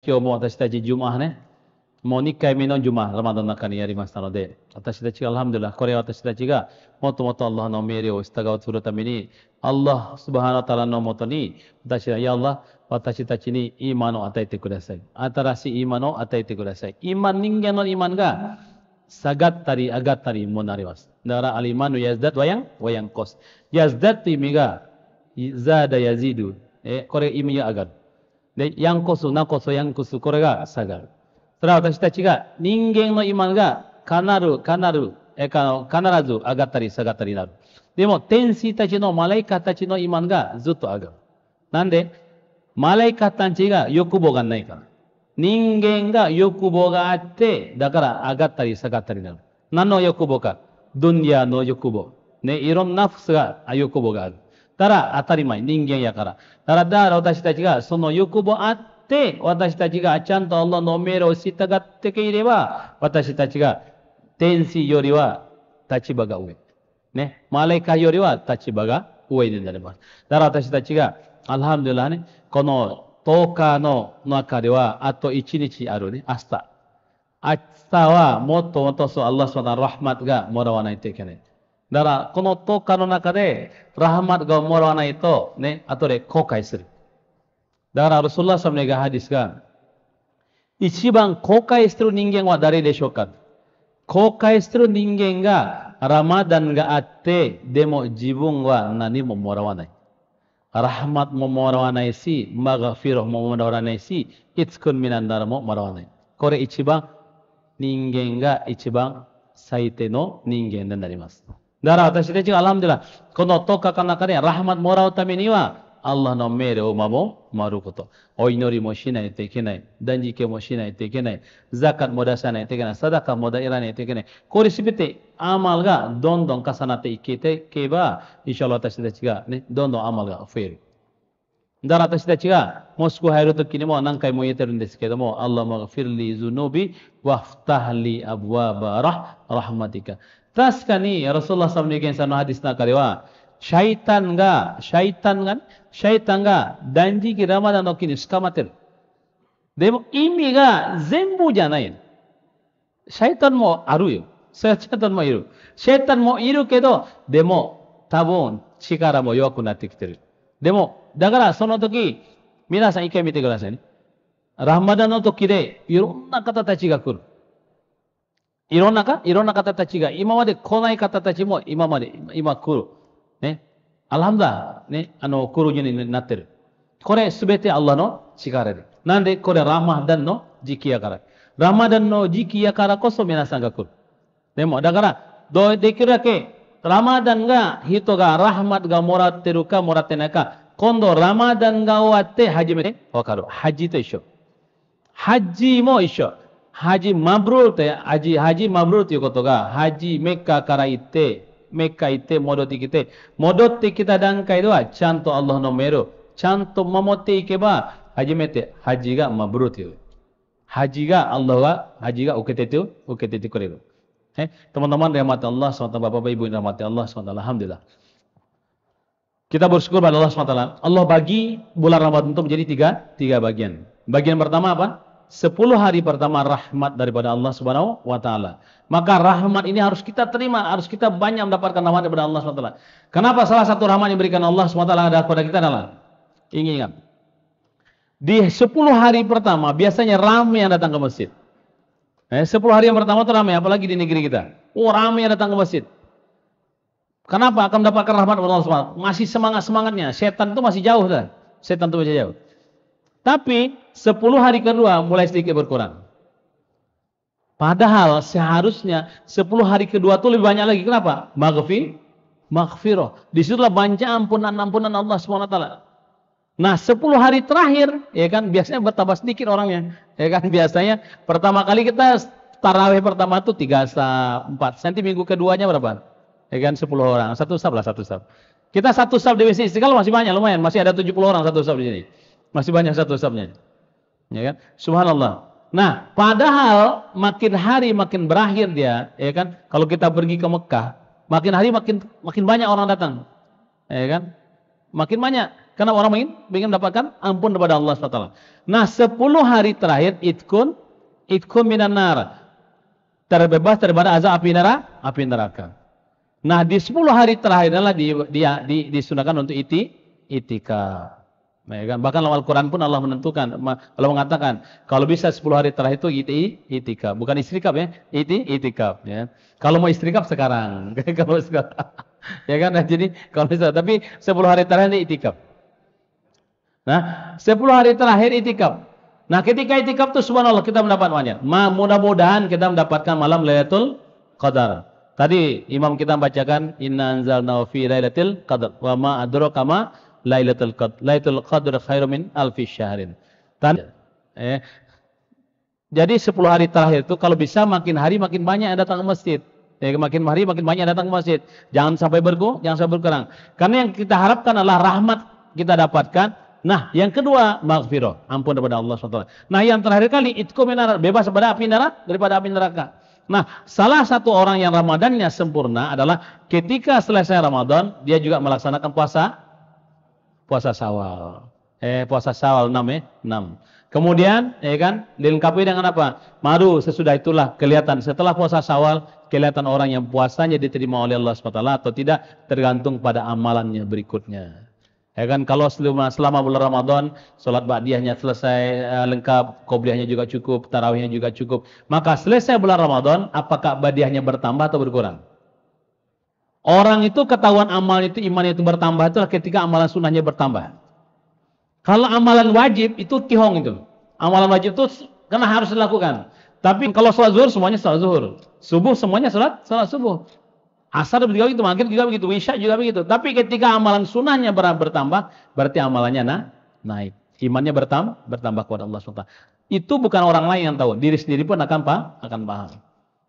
今日も私たちジュマーね、もう2回目のジュマー、ラマダンの中にやりましたので、私たちがアルハムドリラ、これ私たちがもっともっとアッラーの命令を従うするために、アッラースバハナタラのもとに、私は、やアッラー、私たちにイーマンを与えてください。新しいイーマンを与えてください。イーマン、人間のイーマンが下がったり上がったりもなります。だから、アリマンのヤズダットワヤンコス。ヤズダット意味が、ザーダヤジド。これ意味が上がる。で、ヤンコス、ナコス、ヤンコス、これが下がる。それは私たちが人間のイマンが必ず上がったり下がったりになる。でも天使たちのマライカたちのイマンがずっと上がる。なんでマライカたちが欲望がないから。人間が欲望があって、だから上がったり下がったりになる。何の欲望か。ドンヤの欲望。ね、いろんな欲望がある。だから当たり前、人間やから。だから私たちがその欲望あって、私たちがちゃんとアッラーの命令を従っていれば、私たちが天使よりは立場が上。ね。マライカよりは立場が上になります。だから私たちが、アルハムドリラね、この10日の中では、あと1日あるね、明日。明日はもっともっとそう、アッラースワタラハマトがもらわないといけない。だから、この10日の中で、ラハマトがもらわないと、ね、後で後悔する。だから、ラスールラーサムがハディスが、一番後悔してる人間は誰でしょうか。後悔してる人間が、ラマダンがあって、でも自分は何ももらわない。ラハマトももらわないし、マガフィロももらわないし、いつくんみなんだらももらわない。これ一番、人間が一番最低の人間になります。だから私たちがアルハムドリラ、この10日間の中でラハマトもらうためには、アッラーの命令を守ること。お祈りもしないといけない。断食もしないといけない。ザカットも出さないといけない。サダカも出らないといけない。これすべてアマルがどんどん重なっていけば、インシャアラ私たちがね、どんどんアマルが増える。だから私たちがモスク入るときにも何回も言ってるんですけども、アッラマガフィルリズノビワフタハリアブワバラハマティカ。確かに、ラスールラーサムニケンさんのハディスの中では、シャイタンが断食ラマダンの日に捕まってる。でも意味が全部じゃない。シャイタンもあるよ。シャイタンもいる。シャイタンもいるけど、でも多分力も弱くなってきてる。でも、だからその時、皆さん一回見てくださいね。ラマダンの時でいろんな方たちが来る。いろんな方たちが、今まで来ない方たちも今来る。ね。アルハムドリラね、来るようになってる。これすべてアッラーの力で。なんでこれラマダンの時期やから。ラマダンの時期やからこそ皆さんが来る。でも、だから、できるだけ、ラマダンが人がラハマトがもらってるかもらってないか、今度ラマダンが終わって初めてわかる。ハジと一緒。ハジも一緒。ハジマブルーって、ハジマブルーということが、ハジメッカから行って、戻ってきた段階では、ちゃんとアッラーの命令をちゃんと守っていけば、初めてハジがマブルーという。ハジが受けててくれる。Teman-teman rahmat Allah SWT, Bapak Ibu yang rahmati Allah SWT, Alhamdulillah. Kita bersyukur pada Allah SWT. Allah bagi bulan Ramadan itu menjadi tiga bagian. Bagian pertama apa? 10 hari pertama rahmat daripada Allah Subhanahu wa taala. Maka rahmat ini harus kita terima, harus kita banyak mendapatkan rahmat daripada Allah SWT. Kenapa salah satu rahmat yang diberikan Allah SWT kepada kita adalah ingat. Di 10 hari pertama biasanya ramai yang datang ke masjid. 10 hari yang pertama itu ramai, apalagi di negeri kita. Ramai yang datang ke masjid. Kenapa? Akan mendapatkan rahmat Allah SWT. Masih semangat-semangatnya. Setan itu masih jauh dah. Setan itu masih jauh. Tapi 10 hari kedua mulai sedikit berkurang. Padahal seharusnya 10 hari kedua itu lebih banyak lagi. Kenapa? Maghfirah. Disitulah banyak ampunan Allah SWT. Nah 10 hari terakhir, ya kan, biasanya bertambah sedikit orangnya. Ya kan, biasanya pertama kali kita tarawih pertama itu 3 saf, 4. Nanti minggu keduanya berapa? Ya kan, 10 orang. Satu saf. Kita satu saf di WC Istiqlal masih banyak, lumayan. Masih ada 70 orang satu saf di sini. Masih banyak satu safnya. Ya kan? Subhanallah. Nah, padahal makin hari makin berakhir dia, ya kan? Kalau kita pergi ke Mekah, makin hari makin banyak orang datang. Ya kan? Makin banyak. Karena orang ingin mendapatkan ampun daripada Allah SWT. Nah, 10 hari terakhir itqun minan nar. Terbebas daripada azab api neraka. Nah, di 10 hari terakhir adalah disunahkan untuk itikaf. Nah, ya kan? Bahkan dalam Al-Quran pun Allah menentukan, Allah mengatakan, kalau bisa 10 hari terakhir itu itikaf. Bukan istrikaf ya, itikaf. Ya. Kalau mau istrikaf sekarang. Kalau sekarang. Ya kan, nah, jadi kalau bisa, tapi 10 hari terakhir ini itikaf. Nah, 10 hari terakhir itikaf. Nah, ketika itikaf itu subhanallah kita mendapat banyak. Mudah-mudahan kita mendapatkan malam Lailatul Qadar. Tadi imam kita membacakan inna anzalnahu fi lailatul qadar wa ma adraka ma lailatul qadar. Lailatul qadar khairum min alfi syahrin. Jadi 10 hari terakhir itu kalau bisa makin hari makin banyak yang datang ke masjid. Makin hari makin banyak yang datang ke masjid. Jangan sampai berkurang. Karena yang kita harapkan adalah rahmat kita dapatkan. Nah, yang kedua, maghfirah, ampun daripada Allah SWT. Nah, yang terakhir kali, itqu minan nar, bebas daripada api neraka. Nah, salah satu orang yang Ramadannya sempurna adalah ketika selesai Ramadan, dia juga melaksanakan puasa Syawal. Puasa Syawal 6 ya, 6. Kemudian, kan, dilengkapi dengan apa? Baru sesudah itulah kelihatan setelah puasa Syawal, kelihatan orang yang puasanya diterima oleh Allah SWT atau tidak tergantung pada amalannya berikutnya. Ya kan, kalau selama bulan Ramadan salat ba'diyahnya selesai lengkap, qobliyahnya juga cukup, tarawihnya juga cukup, maka selesai bulan Ramadan apakah ba'diyahnya bertambah atau berkurang? Orang itu ketahuan amal itu, iman itu bertambah itulah ketika amalan sunnahnya bertambah. Kalau amalan wajib itu tihong itu. Amalan wajib itu karena harus dilakukan. Tapi kalau salat zuhur semuanya salat zuhur. Subuh semuanya salat subuh. Asar juga begitu, maghrib juga begitu, isya juga begitu. Tapi ketika amalan sunnahnya bertambah, berarti amalannya naik. Imannya bertambah kepada Allah SWT. Itu bukan orang lain yang tahu, diri sendiri pun akan paham.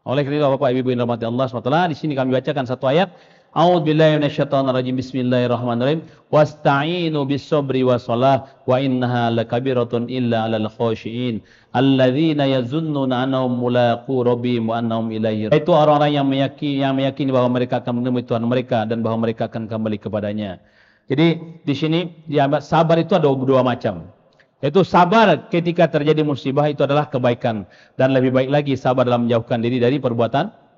Oleh karena itu Bapak Ibu yang dirahmati Allah SWT, di sini kami bacakan satu ayat. A'udzubillahi minasyaitonirrajim. Bismillahirrahmanirrahim. Wasta'inu bis-sabri was-shalah wa innaha lakabiratun illa 'alal khashiin alladzina yazunnuna annahum mulaqu rabbihim wa annahum ilaihi. Itu orang-orang yang meyakini bahwa mereka akan menemui Tuhan mereka dan bahwa mereka akan kembali kepadanya. Jadi di sini sabar itu ada dua macam. Itu sabar ketika terjadi musibah itu adalah kebaikan, dan lebih baik lagi sabar dalam menjauhkan diri dari perbuatan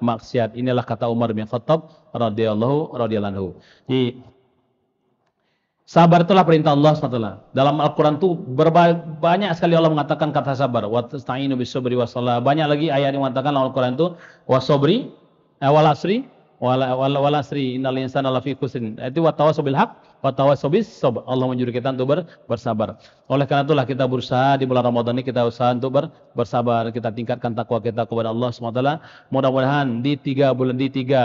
maksiat. Inilah kata Umar bin Khattab radhiyallahu anhu. Jadi sabar itulah perintah Allah SWT. Dalam Al-Quran itu banyak sekali Allah mengatakan kata sabar. Wasta'inu bis-sabri was-shalah. Banyak lagi ayat yang mengatakan dalam Al-Quran itu was-sabri wal asri innal insana lafi khusrin. Itu wa tawassaw bil haqq wa tawassaw bis sabr. Allah menyuruh kita untuk bersabar. Oleh karena itulah kita berusaha di bulan Ramadan ini, kita usaha untuk bersabar, kita tingkatkan takwa kita kepada Allah SWT. Mudah-mudahan di 3 bulan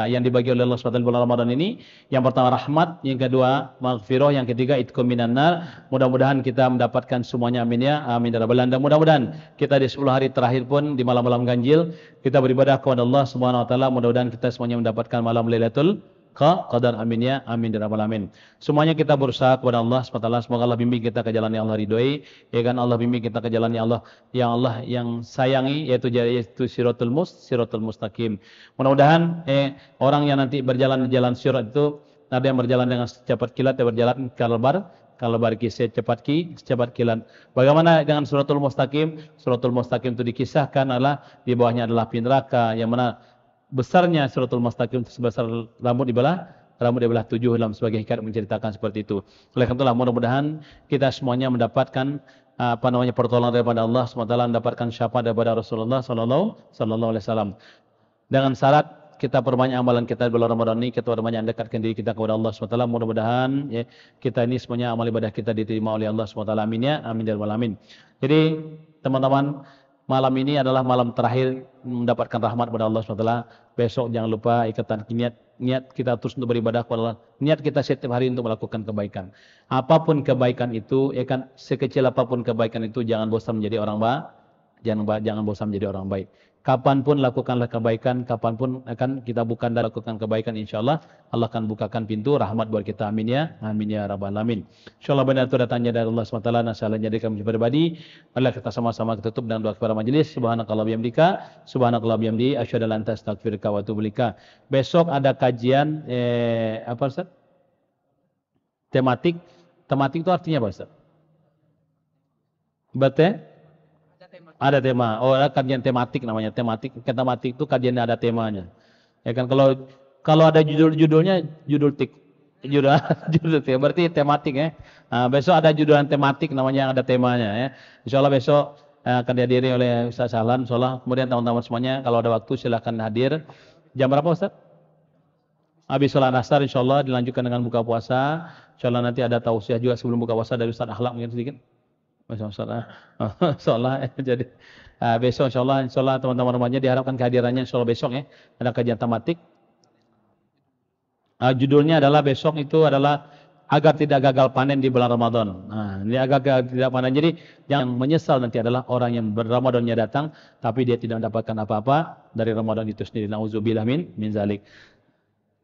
yang dibagi oleh Allah SWT di bulan Ramadan ini, yang pertama rahmat, yang kedua maghfirah, yang ketiga itqu minan nar. Mudah-mudahan kita mendapatkan semuanya, amin ya, amin ya rabbal alamin. Mudah-mudahan kita di 10 hari terakhir pun di malam-malam ganjil kita beribadah kepada Allah Subhanahu wa taala. Mudah-mudahan kita semuanya mendapatkan malam Lailatul Qadar, amin ya, amin ya rabbal alamin. Semuanya kita berusaha kepada Allah SWT. Semoga Allah bimbing kita ke jalan yang Allah ridhoi, ya kan, Allah bimbing kita ke jalan yang Allah yang sayangi, yaitu siratul mustaqim. Mudah-mudahan orang yang nanti berjalan di jalan sirat itu ada yang berjalan dengan secepat kilat, yang berjalan kalabar kisah secepat kilat. Bagaimana dengan siratul mustaqim? Siratul mustaqim itu dikisahkan adalah di bawahnya adalah api neraka, yang mana besarnya siratul mustaqim sebesar rambut dibelah 7 dalam sebagai hikayat menceritakan seperti itu. Oleh karena itulah mudah-mudahan kita semuanya mendapatkan pertolongan daripada Allah SWT, mendapatkan syafaat daripada Rasulullah sallallahu alaihi wasallam. Dengan syarat kita perbanyak amalan kita di bulan Ramadan ini, kita perbanyak mendekatkan diri kita kepada Allah SWT. Mudah-mudahan kita ini semuanya amal ibadah kita diterima oleh Allah SWT. Amin ya, amin ya rabbal alamin. Jadi teman-teman, malam ini adalah malam terakhir mendapatkan rahmat kepada Allah SWT. Besok jangan lupa ikatan niat kita terus untuk beribadah kepada Allah. Niat kita setiap hari untuk melakukan kebaikan. Apapun kebaikan itu, kan sekecil apapun kebaikan itu, jangan bosan menjadi orang baik. Jangan bosan menjadi orang baik. Kapanpun lakukanlah kebaikan, kapanpun akan kita bukan dan lakukan kebaikan, insyaallah Allah akan bukakan pintu rahmat buat kita. Amin ya rabbal alamin. Insyaallah benar itu datangnya dari Allah SWT. Nasalahnya dari kami pribadi. Allah kita sama-sama tutup dengan doa kepada majelis. Subhanakallah bihamdi asyhadu an la ilaha illa anta astaghfiruka wa atubu ilaik. Besok ada kajian apa Ustaz? Tematik, tematik itu artinya apa Ustaz? Berarti ada tema. Oh, ada kajian tematik namanya. Tematik, tematik itu kajian ada temanya. Ya kan kalau kalau ada judul-judulnya judul tik judul judul tik, berarti tematik ya. Nah, besok ada judulan tematik namanya yang ada temanya ya. Insyaallah besok akan dihadiri oleh Ustaz Sahlan. Insyaallah kemudian teman-teman semuanya kalau ada waktu silahkan hadir. Jam berapa Ustaz? Habis sholat asar insyaallah dilanjutkan dengan buka puasa. Insyaallah nanti ada tausiah juga sebelum buka puasa dari Ustaz Akhlak mungkin sedikit. Masyaallah. Insyaallah jadi besok insyaallah teman-teman remaja diharapkan kehadirannya insyaallah besok ya. Ada kajian tematik. Judulnya adalah besok itu adalah agar tidak gagal panen di bulan Ramadan. Nah, ini agar tidak panen. Jadi yang menyesal nanti adalah orang yang berramadannya datang tapi dia tidak mendapatkan apa-apa dari Ramadan itu sendiri. Nauzubillah min zalik.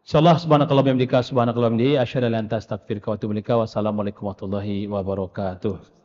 Insyaallah subhanakallah bihamdika subhanakallah bihamdi asyhadu an la ilaha illa anta astaghfiruka wa atubu ilaik. Wassalamualaikum warahmatullahi wabarakatuh.